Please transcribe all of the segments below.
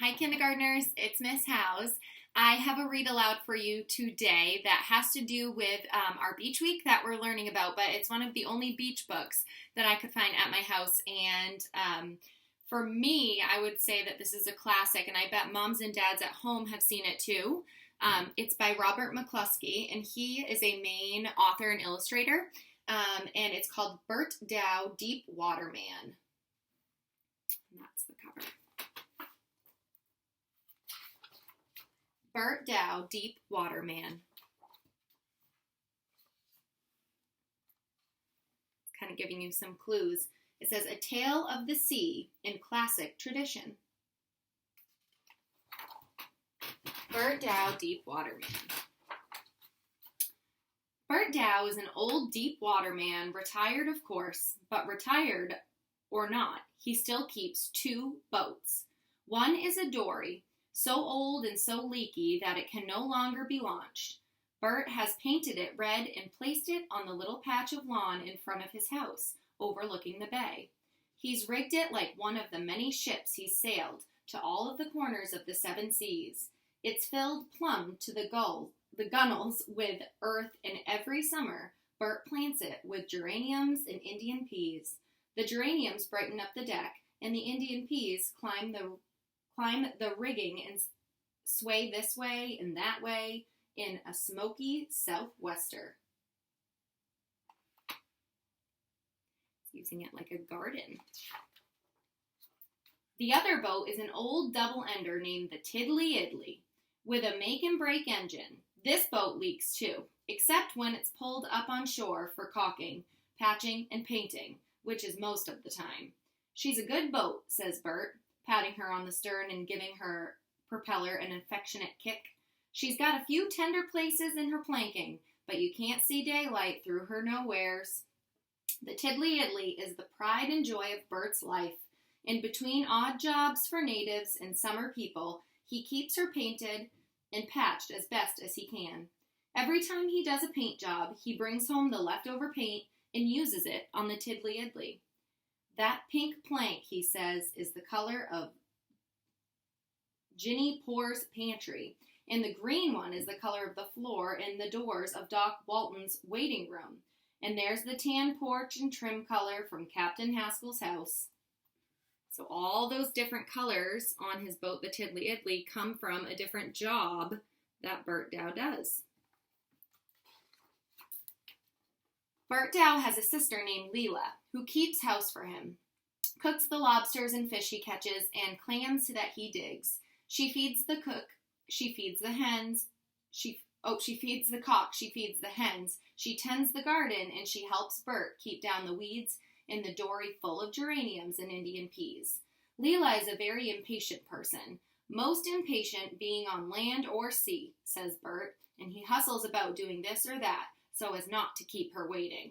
Hi, kindergartners. It's Miss House. I have a read aloud for you today that has to do with our beach week that we're learning about, but it's one of the only beach books that I could find at my house. And for me, I would say that this is a classic, and I bet moms and dads at home have seen it too. It's by Robert McCluskey, and he is a Maine author and illustrator, and it's called Burt Dow, Deep Water Man. And that's the cover. Burt Dow, Deep Water Man. It's kind of giving you some clues. It says, a tale of the sea in classic tradition. Burt Dow, Deep Water Man. Burt Dow is an old deep water man, retired of course, but retired or not, he still keeps two boats. One is a dory, so old and so leaky that it can no longer be launched. Burt has painted it red and placed it on the little patch of lawn in front of his house, overlooking the bay. He's rigged it like one of the many ships he's sailed to all of the corners of the seven seas. It's filled plumb to the gunnels with earth, and every summer Burt plants it with geraniums and Indian peas. The geraniums brighten up the deck, and the Indian peas climb the rigging and sway this way and that way in a smoky southwester. Using it like a garden. The other boat is an old double-ender named the Tiddly Idly, with a make-and-break engine. This boat leaks too, except when it's pulled up on shore for caulking, patching, and painting, which is most of the time. She's a good boat, says Burt, patting her on the stern and giving her propeller an affectionate kick. She's got a few tender places in her planking, but you can't see daylight through her nowheres. The Tiddly Idly is the pride and joy of Burt's life. In between odd jobs for natives and summer people, he keeps her painted and patched as best as he can. Every time he does a paint job, he brings home the leftover paint and uses it on the Tiddly Idly. That pink plank, he says, is the color of Ginny Poor's pantry, and the green one is the color of the floor and the doors of Doc Walton's waiting room. And there's the tan porch and trim color from Captain Haskell's house. So all those different colors on his boat, the Tiddly Idly, come from a different job that Burt Dow does. Burt Dow has a sister named Leela, who keeps house for him, cooks the lobsters and fish he catches, and clams that he digs. She feeds the cook, she feeds the hens, she feeds the cock, she feeds the hens, she tends the garden, and she helps Burt keep down the weeds in the dory full of geraniums and Indian peas. Leela is a very impatient person, most impatient being on land or sea, says Burt, and he hustles about doing this or that so as not to keep her waiting.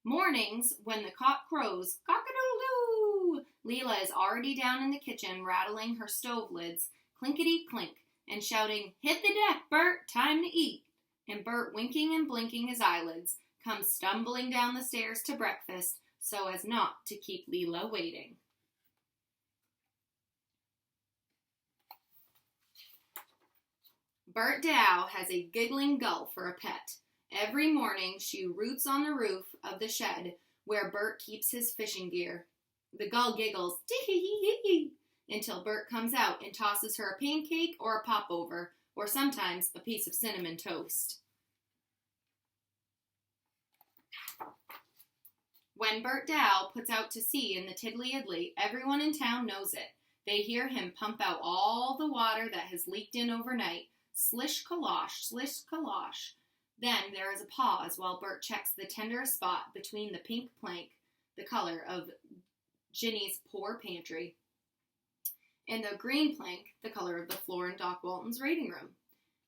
Mornings, when the cock crows, cock-a-doodle-doo, Leela is already down in the kitchen rattling her stove lids, clinkety-clink, and shouting, hit the deck, Burt, time to eat. And Burt, winking and blinking his eyelids, comes stumbling down the stairs to breakfast so as not to keep Leela waiting. Burt Dow has a giggling gull for a pet. Every morning she roots on the roof of the shed where Burt keeps his fishing gear. The gull giggles, tee-hee-hee-hee, until Burt comes out and tosses her a pancake or a popover, or sometimes a piece of cinnamon toast. When Burt Dow puts out to sea in the Tiddly Idly, everyone in town knows it. They hear him pump out all the water that has leaked in overnight. Slish-kalosh, slish-kalosh. Then there is a pause while Burt checks the tenderest spot between the pink plank, the color of Ginny's poor pantry, and the green plank, the color of the floor in Doc Walton's waiting room.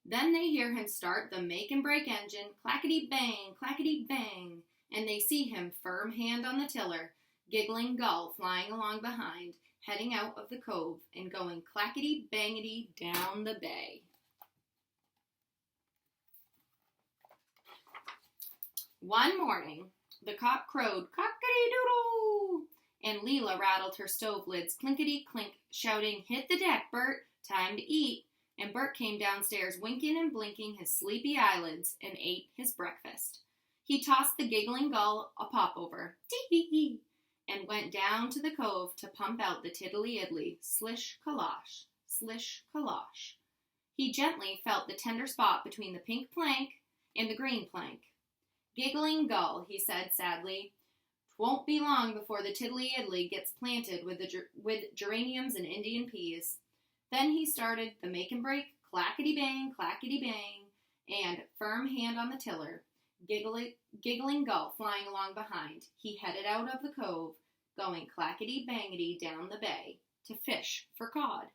Then they hear him start the make-and-break engine, clackety-bang, clackety-bang, and they see him firm hand on the tiller, giggling gull flying along behind, heading out of the cove and going clackety-bangety down the bay. One morning, the cock crowed cockity-doodle, and Leela rattled her stove lids clinkety-clink, shouting, "Hit the deck, Burt! Time to eat!" And Burt came downstairs winking and blinking his sleepy eyelids and ate his breakfast. He tossed the giggling gull a popover, tee-hee-hee, and went down to the cove to pump out the tiddly-idly, slish-kalosh, slish-kalosh. He gently felt the tender spot between the pink plank and the green plank. "Giggling gull," he said sadly, "'twon't be long before the tiddly-idly gets planted with geraniums and Indian peas." Then he started the make and break, clackety-bang, and firm hand on the tiller, giggling gull flying along behind. He headed out of the cove, going clackety-bangety down the bay to fish for cod.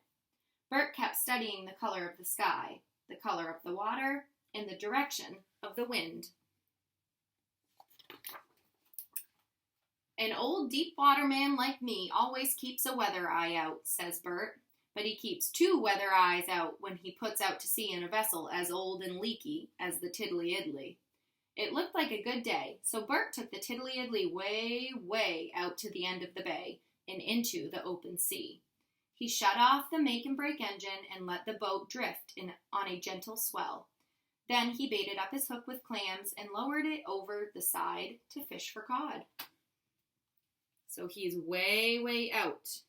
Burt kept studying the color of the sky, the color of the water, and the direction of the wind. "An old deep-water man like me always keeps a weather eye out," says Burt. "But he keeps 2 weather eyes out when he puts out to sea in a vessel as old and leaky as the tiddly-idly." It looked like a good day, so Burt took the tiddly-idly way, way out to the end of the bay and into the open sea. He shut off the make-and-break engine and let the boat drift on a gentle swell. Then he baited up his hook with clams and lowered it over the side to fish for cod. So he's way, way out.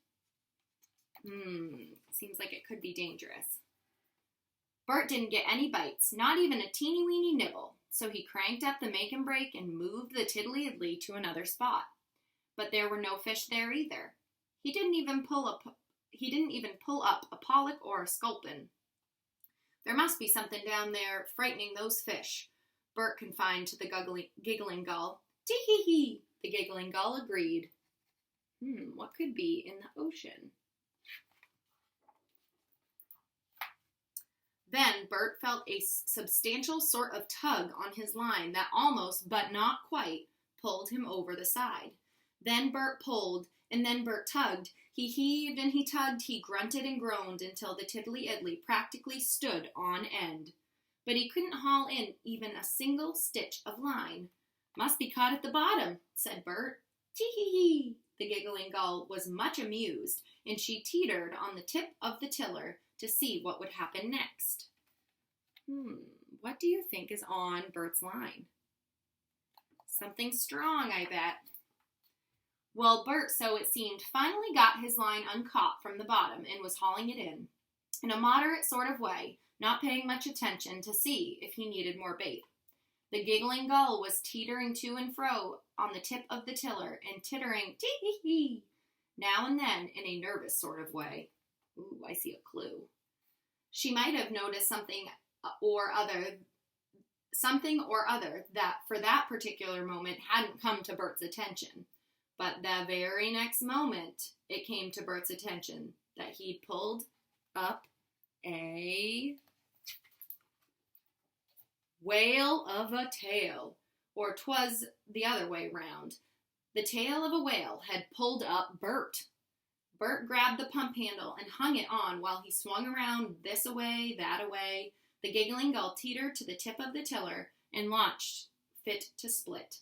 Seems like it could be dangerous. Burt didn't get any bites, not even a teeny-weeny nibble, so he cranked up the make-and-break and moved the tiddly-idly to another spot. But there were no fish there either. He didn't even pull up a pollock or a sculpin. "There must be something down there frightening those fish," Burt confided to the giggling gull. "Tee-hee-hee," the giggling gull agreed. What could be in the ocean? Then Burt felt a substantial sort of tug on his line that almost, but not quite, pulled him over the side. Then Burt pulled, and then Burt tugged. He heaved and he tugged, he grunted and groaned until the tiddly-idly practically stood on end. But he couldn't haul in even a single stitch of line. "Must be caught at the bottom," said Burt. "Tee-hee-hee." The giggling gull was much amused, and she teetered on the tip of the tiller to see what would happen next. What do you think is on Burt's line? Something strong, I bet. Well, Burt, so it seemed, finally got his line uncaught from the bottom and was hauling it in a moderate sort of way, not paying much attention to see if he needed more bait. The giggling gull was teetering to and fro on the tip of the tiller and tittering tee-hee-hee now and then in a nervous sort of way. Ooh, I see a clue. She might have noticed something or other that for that particular moment hadn't come to Burt's attention. But the very next moment, it came to Burt's attention that he'd pulled up a whale of a tail, or 'twas the other way round. The tail of a whale had pulled up Burt. Burt grabbed the pump handle and hung it on while he swung around this away, that away. The giggling gull teetered to the tip of the tiller and laughed fit to split.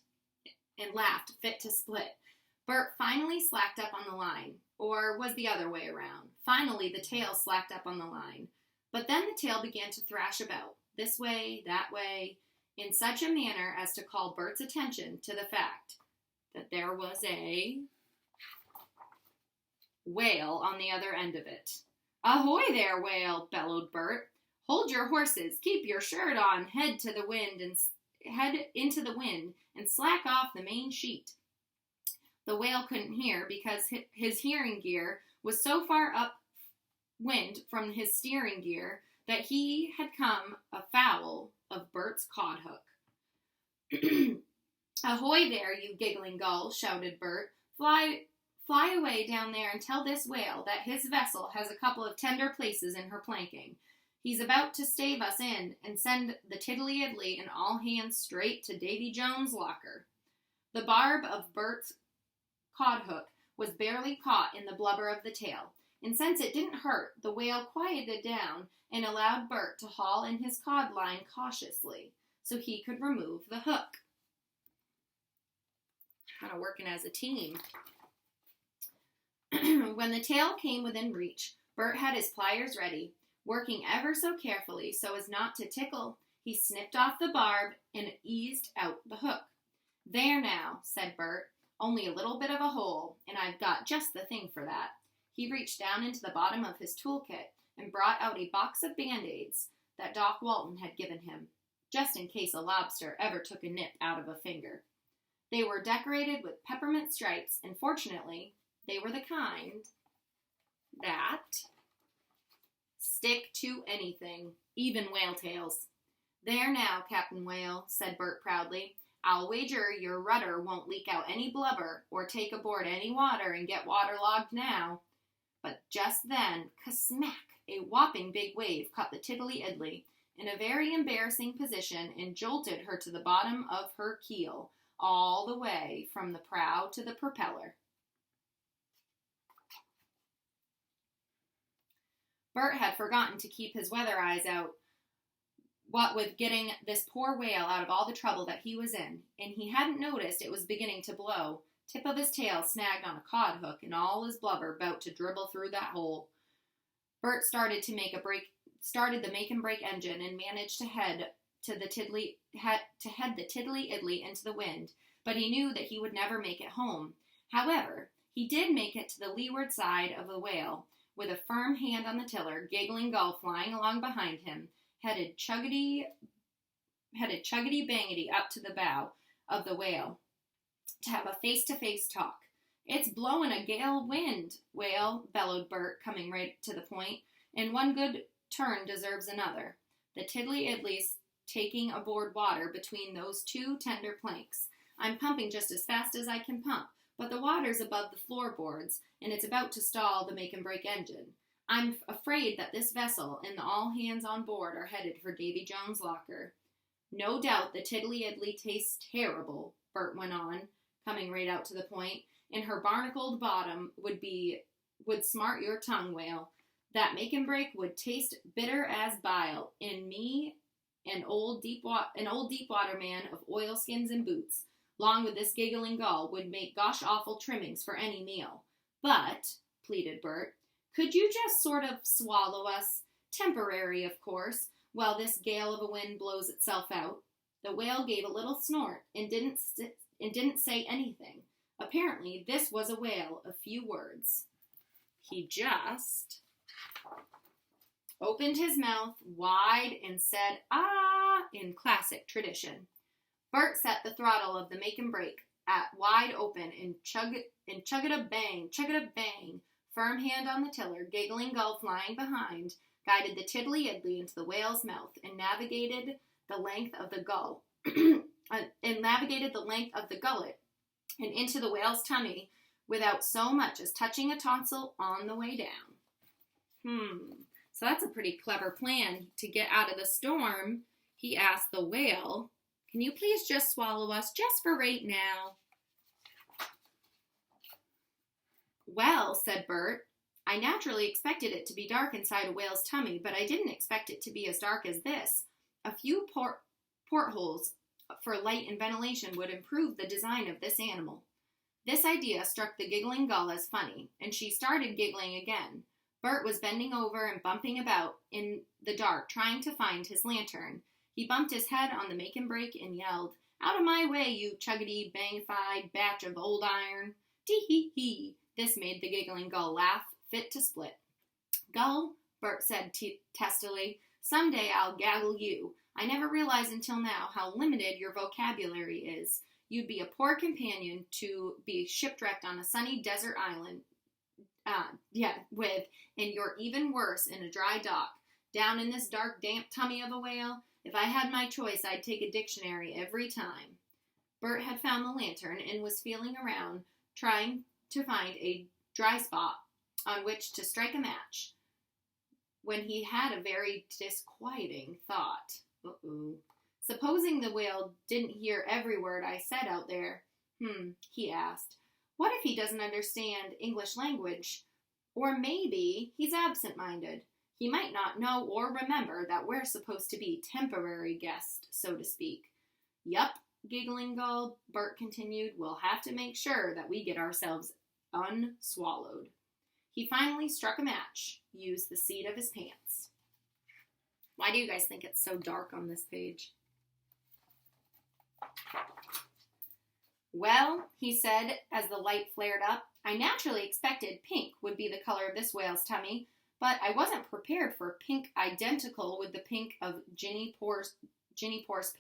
Burt finally slacked up on the line, or was the other way around. Finally, the tail slacked up on the line. But then the tail began to thrash about, this way, that way, in such a manner as to call Burt's attention to the fact that there was a whale on the other end of it. "Ahoy there, whale!" bellowed Burt. "Hold your horses, keep your shirt on, head into the wind, and slack off the main sheet." The whale couldn't hear because his hearing gear was so far upwind from his steering gear that he had come afoul of Burt's cod hook. "Ahoy there, you giggling gull," shouted Burt. Fly away down there and tell this whale that his vessel has a couple of tender places in her planking. He's about to stave us in and send the tiddly-idly and all hands straight to Davy Jones' locker." The barb of Burt's cod hook was barely caught in the blubber of the tail, and since it didn't hurt, the whale quieted down and allowed Burt to haul in his cod line cautiously so he could remove the hook. Kind of working as a team. When the tail came within reach, Burt had his pliers ready. Working ever so carefully so as not to tickle, he snipped off the barb and eased out the hook. "There now," said Burt, "only a little bit of a hole, and I've got just the thing for that." He reached down into the bottom of his toolkit and brought out a box of Band-Aids that Doc Walton had given him, just in case a lobster ever took a nip out of a finger. They were decorated with peppermint stripes, and fortunately, they were the kind that stick to anything, even whale tails. "There now, Captain Whale," said Burt proudly. "I'll wager your rudder won't leak out any blubber or take aboard any water and get waterlogged now." But just then, ka-smack, a whopping big wave caught the Tiddly Idly in a very embarrassing position and jolted her to the bottom of her keel, all the way from the prow to the propeller. Burt had forgotten to keep his weather eyes out, what with getting this poor whale out of all the trouble that he was in, and he hadn't noticed it was beginning to blow. Tip of his tail snagged on a cod hook, and all his blubber about to dribble through that hole. Burt started the make and break engine and managed to head the Tiddly Idly into the wind, but he knew that he would never make it home. However, he did make it to the leeward side of the whale, with a firm hand on the tiller, Giggling Gull flying along behind him, headed chuggity-bangity up to the bow of the whale to have a face-to-face talk. "It's blowing a gale wind, Whale," bellowed Burt, coming right to the point, "and one good turn deserves another. The Tiddly Idly's taking aboard water between those two tender planks. I'm pumping just as fast as I can pump, but the water's above the floorboards, and it's about to stall the make and break engine. I'm afraid that this vessel and the all hands on board are headed for Davy Jones' locker." "No doubt the Tiddly Idly tastes terrible," Burt went on, coming right out to the point, "and her barnacled bottom would smart your tongue, Whale. That make and break would taste bitter as bile, and me, an old deep water man of oilskins and boots, along with this Giggling Gull, would make gosh-awful trimmings for any meal. But," pleaded Burt, "could you just sort of swallow us? Temporary, of course, while this gale of a wind blows itself out." The whale gave a little snort and didn't say anything. Apparently, this was a whale of few words. He just opened his mouth wide and said, "Ah," in classic tradition. Burt set the throttle of the make and break at wide open and chug-it-a-bang, firm hand on the tiller, Giggling Gull flying behind, guided the Tiddly Idly into the whale's mouth and navigated the length of the gullet and into the whale's tummy without so much as touching a tonsil on the way down. So that's a pretty clever plan to get out of the storm. He asked the whale, "Can you please just swallow us just for right now?" "Well," said Burt, "I naturally expected it to be dark inside a whale's tummy, but I didn't expect it to be as dark as this. A few portholes for light and ventilation would improve the design of this animal." This idea struck the Giggling Gull as funny, and she started giggling again. Burt was bending over and bumping about in the dark, trying to find his lantern. He bumped his head on the make and break and yelled, "Out of my way, you chuggity-bangified batch of old iron." "Tee-hee-hee." This made the Giggling Gull laugh fit to split. "Gull," Burt said testily, "someday I'll gaggle you. I never realized until now how limited your vocabulary is. You'd be a poor companion to be shipwrecked on a sunny desert island, and you're even worse in a dry dock, down in this dark, damp tummy of a whale. If I had my choice, I'd take a dictionary every time." Burt had found the lantern and was feeling around, trying to find a dry spot on which to strike a match, when he had a very disquieting thought. "Supposing the whale didn't hear every word I said out there, he asked. "What if he doesn't understand English language? Or maybe he's absent-minded. He might not know or remember that we're supposed to be temporary guests, so to speak." "Yup, Giggling Gull," Burt continued, "we'll have to make sure that we get ourselves unswallowed." He finally struck a match, used the seat of his pants. Why do you guys think it's so dark on this page? Well, he said as the light flared up, I naturally expected pink would be the color of this whale's tummy, but I wasn't prepared for pink identical with the pink of Ginny Poor's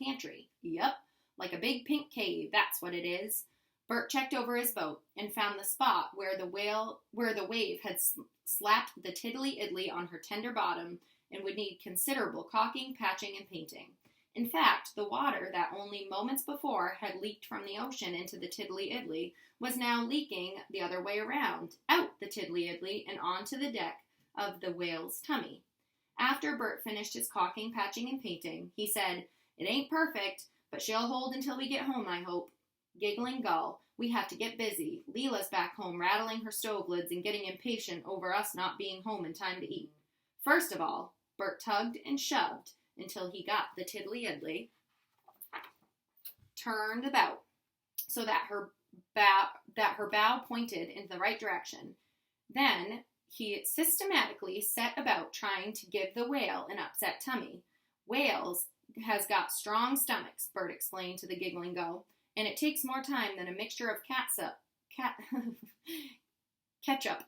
pantry. Yup, like a big pink cave, that's what it is. Burt checked over his boat and found the spot where the wave had slapped the tiddly-idly on her tender bottom and would need considerable caulking, patching, and painting. In fact, the water that only moments before had leaked from the ocean into the tiddly-idly was now leaking the other way around, out the tiddly-idly and onto the deck of the whale's tummy. After Burt finished his caulking, patching, and painting, he said, It ain't perfect, but she'll hold until we get home, I hope. Giggling Gull, we have to get busy. Leela's back home rattling her stove lids and getting impatient over us not being home in time to eat. First of all, Burt tugged and shoved until he got the tiddly-idly turned about so that her bow pointed in the right direction. Then he systematically set about trying to give the whale an upset tummy. Whales has got strong stomachs, Burt explained to the Giggling Gull, and it takes more time than a mixture of ketchup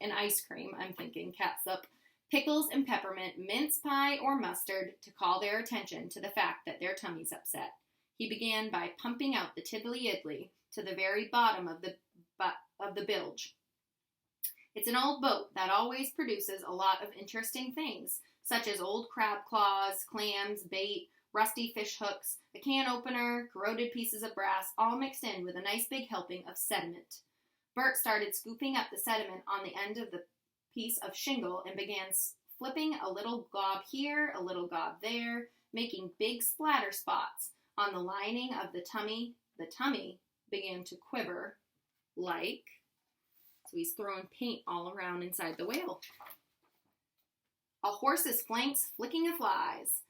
and ice cream, catsup, pickles and peppermint, mince pie or mustard to call their attention to the fact that their tummy's upset. He began by pumping out the tiddly-idly to the very bottom of the bilge. It's an old boat that always produces a lot of interesting things, such as old crab claws, clams, bait, rusty fish hooks, a can opener, corroded pieces of brass, all mixed in with a nice big helping of sediment. Burt started scooping up the sediment on the end of the piece of shingle and began flipping a little gob here, a little gob there, making big splatter spots on the lining of the tummy. The tummy began to quiver like, so he's throwing paint all around inside the whale. A horse's flanks flicking of flies.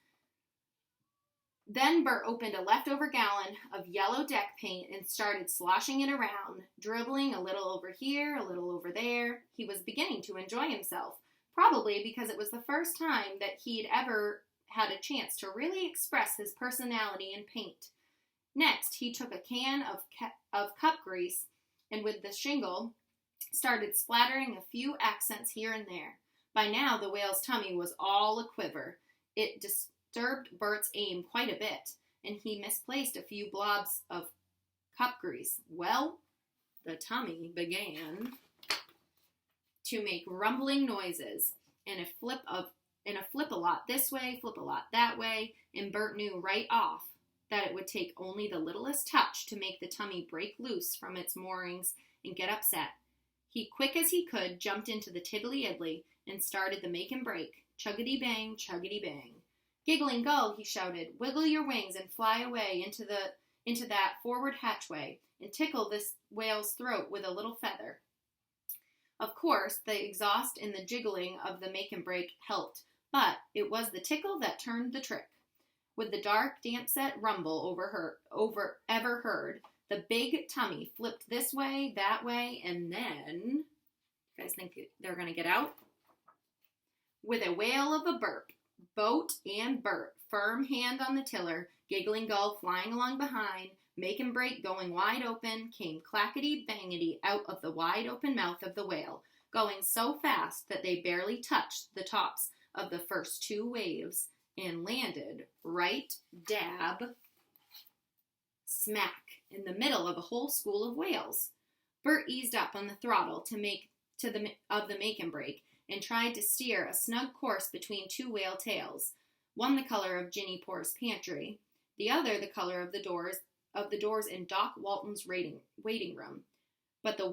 Then Burt opened a leftover gallon of yellow deck paint and started sloshing it around, dribbling a little over here, a little over there. He was beginning to enjoy himself, probably because it was the first time that he'd ever had a chance to really express his personality in paint. Next, he took a can of cup grease and with the shingle started splattering a few accents here and there. By now, the whale's tummy was all a-quiver. It disturbed Burt's aim quite a bit, and he misplaced a few blobs of cup grease. Well, the tummy began to make rumbling noises, and a flip a lot this way, flip a lot that way, and Burt knew right off that it would take only the littlest touch to make the tummy break loose from its moorings and get upset. He, quick as he could, jumped into the tiddly-idly and started the make and break. Chuggity-bang, chuggity-bang. Giggling Gull, he shouted, wiggle your wings and fly away into that forward hatchway and tickle this whale's throat with a little feather. Of course, the exhaust and the jiggling of the make and break helped, but it was the tickle that turned the trick. With the dark, damp-set rumble ever heard, the big tummy flipped this way, that way, and then, you guys think they're going to get out? With a wail of a burp, boat and Burt, firm hand on the tiller, Giggling Gull flying along behind, make and break going wide open, came clackety-bangety out of the wide-open mouth of the whale, going so fast that they barely touched the tops of the first two waves and landed right dab smack in the middle of a whole school of whales. Burt eased up on the throttle of the make and break and tried to steer a snug course between two whale tails, one the color of Ginny Poor's pantry, the other the color of the doors in Doc Walton's waiting room. But that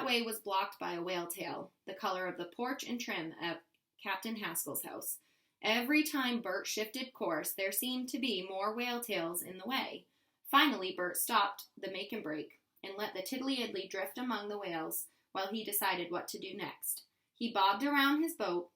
way was blocked by a whale tail, the color of the porch and trim at Captain Haskell's house. Every time Burt shifted course, there seemed to be more whale tails in the way. Finally, Burt stopped the make and break and let the tiddly-idly drift among the whales while he decided what to do next. He bobbed around his boat,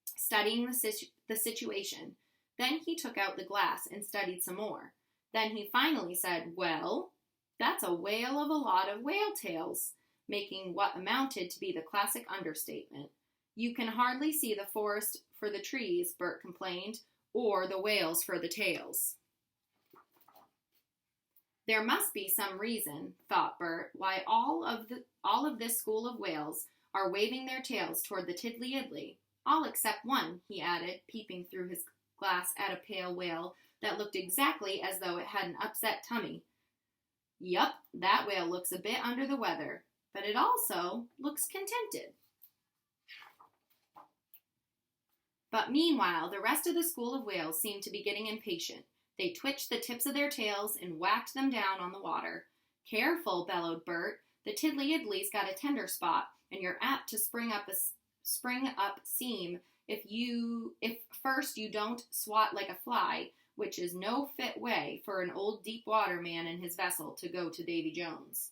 studying the situation. Then he took out the glass and studied some more. Then he finally said, well, that's a whale of a lot of whale tails. making what amounted to be the classic understatement. "You can hardly see the forest for the trees," Burt complained, "or the whales for the tails." There must be some reason, thought Burt, why all of this school of whales are waving their tails toward the Tiddly Idly. "All except one," he added, peeping through his glass at a pale whale that looked exactly as though it had an upset tummy. "Yup, that whale looks a bit under the weather, but it also looks contented." But meanwhile, the rest of the school of whales seemed to be getting impatient. They twitched the tips of their tails and whacked them down on the water. "Careful," bellowed Burt. "The Tiddly Idly's got a tender spot, and you're apt to spring up seam if first you don't swat like a fly, which is no fit way for an old deep water man and his vessel to go to Davy Jones."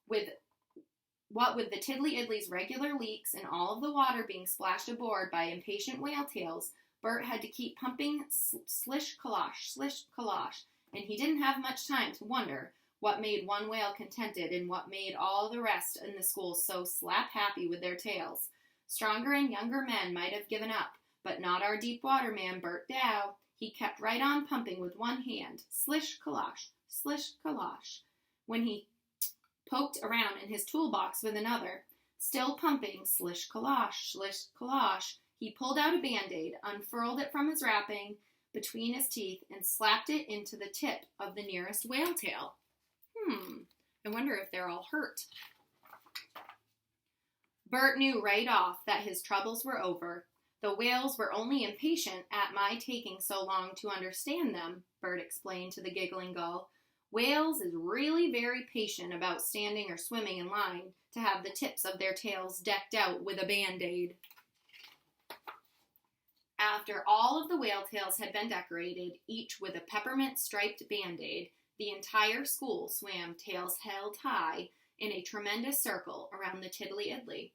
What with the Tiddly Idly's regular leaks and all of the water being splashed aboard by impatient whale tails, Burt had to keep pumping slish-colosh, slish-colosh, and he didn't have much time to wonder what made one whale contented and what made all the rest in the school so slap-happy with their tails. Stronger and younger men might have given up, but not our deep water man, Burt Dow. He kept right on pumping with one hand, slish-colosh, slish-colosh, when he poked around in his toolbox with another. Still pumping, slish-colosh, slish-colosh, he pulled out a Band-Aid, unfurled it from his wrapping between his teeth, and slapped it into the tip of the nearest whale tail. I wonder if they're all hurt. Burt knew right off that his troubles were over. "The whales were only impatient at my taking so long to understand them," Burt explained to the giggling gull. "Whales is really very patient about standing or swimming in line to have the tips of their tails decked out with a Band-Aid." After all of the whale tails had been decorated, each with a peppermint-striped Band-Aid, the entire school swam tails held high in a tremendous circle around the Tiddly Idly.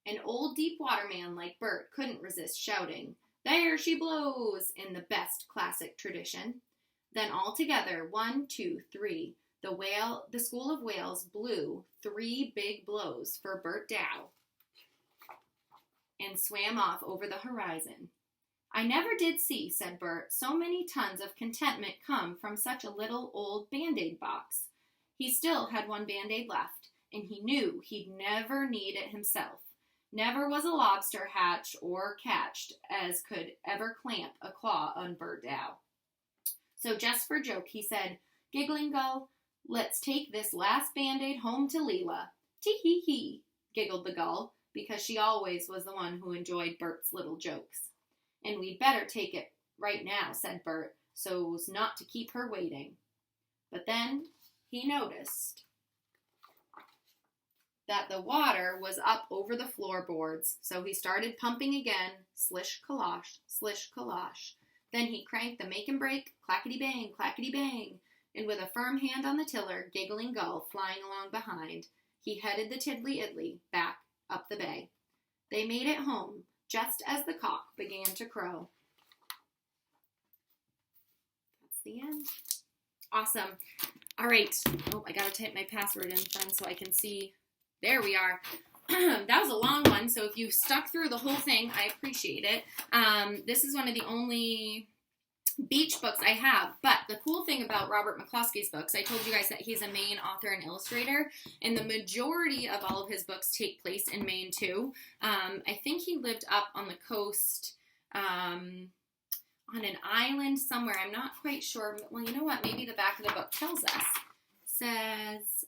An old deep water man like Burt couldn't resist shouting, "There she blows!" in the best classic tradition. Then all together, 1, 2, 3, the school of whales blew 3 big blows for Burt Dow and swam off over the horizon. "I never did see," said Burt, "so many tons of contentment come from such a little old Band-Aid box." He still had one Band-Aid left, and he knew he'd never need it himself. Never was a lobster hatched or catched as could ever clamp a claw on Burt Dow. So just for joke, he said, "Giggling gull, let's take this last Band-Aid home to Leela." "Tee-hee-hee," giggled the gull, because she always was the one who enjoyed Burt's little jokes. "And we'd better take it right now," said Burt, so's not to keep her waiting. But then he noticed that the water was up over the floorboards, so he started pumping again, slish-colosh, slish-colosh. Then he cranked the make-and-break, clackety-bang, clackety-bang, and with a firm hand on the tiller, giggling gull flying along behind, he headed the Tiddly Idly back up the bay. They made it home just as the cock began to crow. That's the end. Awesome. All right. Oh, I gotta type my password in, friends, so I can see. There we are. That was a long one, so if you stuck through the whole thing, I appreciate it. This is one of the only beach books I have, but the cool thing about Robert McCloskey's books, I told you guys that he's a Maine author and illustrator, and the majority of all of his books take place in Maine too. I think he lived up on the coast, on an island somewhere. I'm not quite sure. Well, you know what? Maybe the back of the book tells us. It says,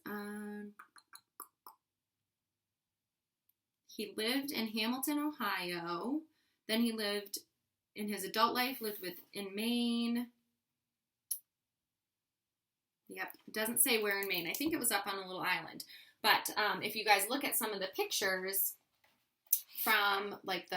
he lived in Hamilton, Ohio. Then he lived, in his adult life, in Maine. Yep, it doesn't say where in Maine. I think it was up on a little island. But if you guys look at some of the pictures from, like,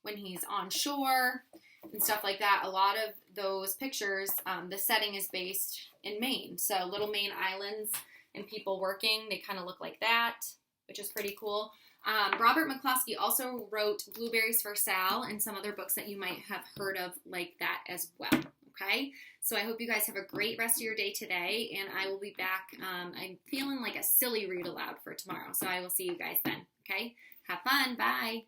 when he's on shore and stuff like that, a lot of those pictures, the setting is based in Maine. So little Maine islands and people working, they kind of look like that, which is pretty cool. Robert McCloskey also wrote Blueberries for Sal and some other books that you might have heard of like that as well. Okay, so I hope you guys have a great rest of your day today, and I will be back. I'm feeling like a silly read aloud for tomorrow, so I will see you guys then. Okay, have fun. Bye.